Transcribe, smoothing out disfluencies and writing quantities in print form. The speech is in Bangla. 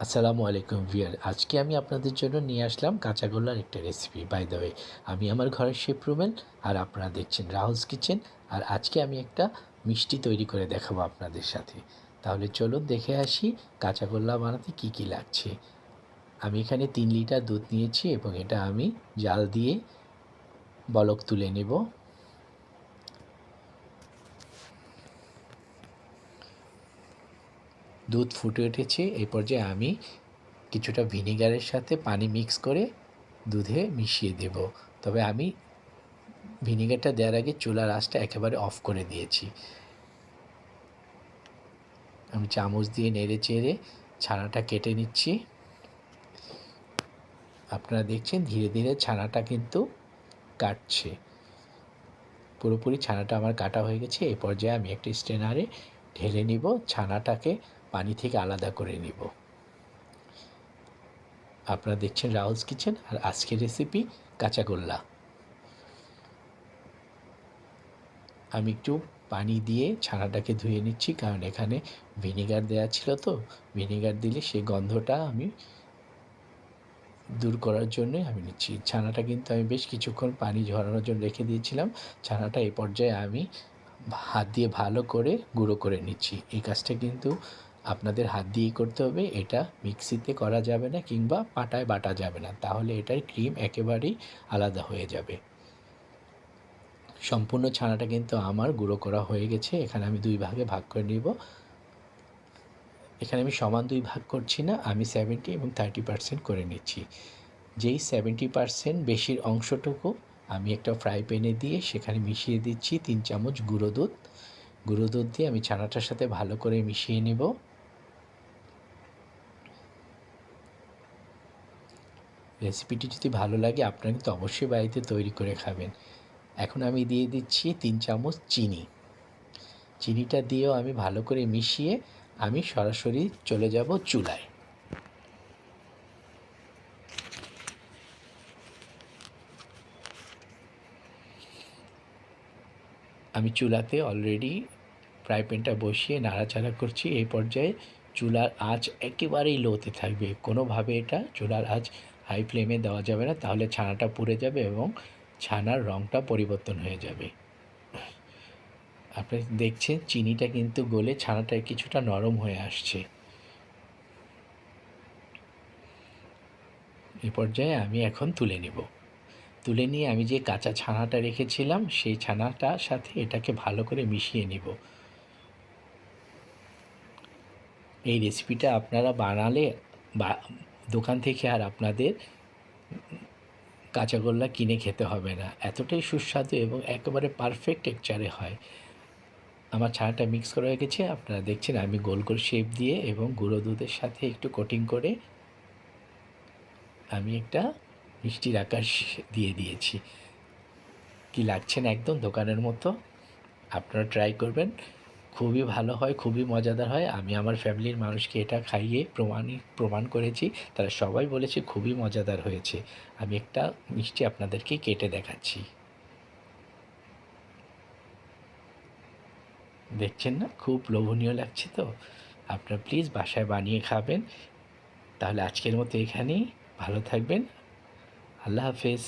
আসসালামু আলাইকুম ভিউয়ার। আজকে আমি আপনাদের জন্য নিয়ে আসলাম কাঁচাগোল্লার একটা রেসিপি। বাই দ্য ওয়ে, আমি আমার ঘরের শেফ রুমেল, আর আপনারা দেখছেন রাহুলস কিচেন। আর আজকে আমি একটা মিষ্টি তৈরি করে দেখাবো আপনাদের সাথে। তাহলে চলুন দেখে আসি কাঁচাগোল্লা বানাতে কি কি লাগছে। আমি এখানে 3 লিটার দুধ নিয়েছি এবং এটা আমি জাল দিয়ে বলক তুলে নেব। দুধ ফুটে উঠেছে, এই পর্যায়ে আমি কিছুটা ভিনেগারের সাথে পানি মিক্স করে দুধে মিশিয়ে দেব। তবে আমি ভিনেগারটা দেওয়ার আগে চুলার আঁচটা একেবারে অফ করে দিয়েছি। আমি চামচ দিয়ে নেড়ে চেড়ে ছানাটা কেটে নিচ্ছি। আপনারা দেখছেন ধীরে ধীরে ছানাটা কিন্তু কাটছে। পুরোপুরি ছানাটা আমার কাটা হয়ে গেছে। এই পর্যায়ে আমি একটা স্ট্রেনারে ঢেলে নিব, ছানাটাকে পানি থেকে আলাদা করে নিব। আপনারা দেখছেন রাহুলস কিচেন, আর আজকের রেসিপি কাঁচাগোল্লা। আমি একটু পানি দিয়ে ছানাটাকে ধুয়ে নিচ্ছি, কারণ এখানে ভিনেগার দেওয়া ছিল, তো ভিনেগার দিলে সেই গন্ধটা আমি দূর করার জন্যই আমি নিচ্ছি। ছানাটা কিন্তু আমি বেশ কিছুক্ষণ পানি ঝরানোর জন্য রেখে দিয়েছিলাম। ছানাটা এই পর্যায়ে আমি হাত দিয়ে ভালো করে গুঁড়ো করে নিচ্ছি। এই কাজটা কিন্তু আপনাদের হাত দিয়েই করতে হবে। এটা মিক্সিতে করা যাবে না কিংবা পাটায় বাটা যাবে না, তাহলে এটার ক্রিম একেবারেই আলাদা হয়ে যাবে। সম্পূর্ণ ছানাটা কিন্তু আমার গুঁড়ো করা হয়ে গেছে। এখানে আমি 2 ভাগে ভাগ করে নিব। এখানে আমি সমান 2 ভাগ করছি না, আমি 70 এবং 30% করে নিচ্ছি। যেই 70% বেশির অংশটুকু আমি একটা ফ্রাই প্যানে দিয়ে সেখানে মিশিয়ে দিচ্ছি 3 চামচ গুঁড়ো দুধ। গুঁড়ো দুধ দিয়ে আমি ছানাটার সাথে ভালো করে মিশিয়ে নেব। রেসিপিটি যদি ভালো লাগে আপনারা কিন্তু অবশ্যই বাড়িতে তৈরি করে খাবেন। এখন আমি দিয়ে দিচ্ছি 3 চামচ চিনি। চিনিটা দিয়েও আমি ভালো করে মিশিয়ে আমি সরাসরি চলে যাব চুলায়। আমি চুলাতে অলরেডি ফ্রাই প্যানটা বসিয়ে নাড়াচাড়া করছি। এই পর্যায়ে চুলার আঁচ একেবারেই লোতে থাকবে। কোনোভাবে এটা চুলার আঁচ হাই ফ্লেমে দেওয়া যাবে না, তাহলে ছানাটা পুড়ে যাবে এবং ছানার রঙটা পরিবর্তন হয়ে যাবে। আপনি দেখছেন চিনিটা কিন্তু গলে ছানাটা কিছুটা নরম হয়ে আসছে। এই পর্যায়ে আমি এখন তুলে নেব। তুলে নিয়ে আমি যে কাঁচা ছানাটা রেখেছিলাম সেই ছানাটার সাথে এটাকে ভালো করে মিশিয়ে নেব। এই রেসিপিটা আপনারা বানালে বা দোকান থেকে আর আপনাদের কাঁচাগোল্লা কিনে খেতে হবে না, এতটাই সুস্বাদু এবং একেবারে পারফেক্ট টেক্সচারে হয়। আমার ছানাটা মিক্স করা হয়ে গেছে, আপনারা দেখছেন আমি গোল গোল শেপ দিয়ে এবং গুঁড়ো দুধের সাথে একটু কোটিং করে আমি একটা মিষ্টির আকার দিয়ে দিয়েছি। কি লাগছে না একদম দোকানের মতো? আপনারা ট্রাই করবেন, খুবই ভালো হয়, খুবই মজাদার হয়। আমি আমার ফ্যামিলির মানুষকে এটা খাইয়ে প্রমাণ করেছি, তারা সবাই বলেছে খুবই মজাদার হয়েছে। আমি একটা মিষ্টি আপনাদেরকে কেটে দেখাচ্ছি। দেখছেন না, খুব লোভনীয় লাগছে তো? আপনারা প্লিজ বাসায় বানিয়ে খাবেন। তাহলে আজকের মতো এখানেই, ভালো থাকবেন। আল্লাহ হাফেজ।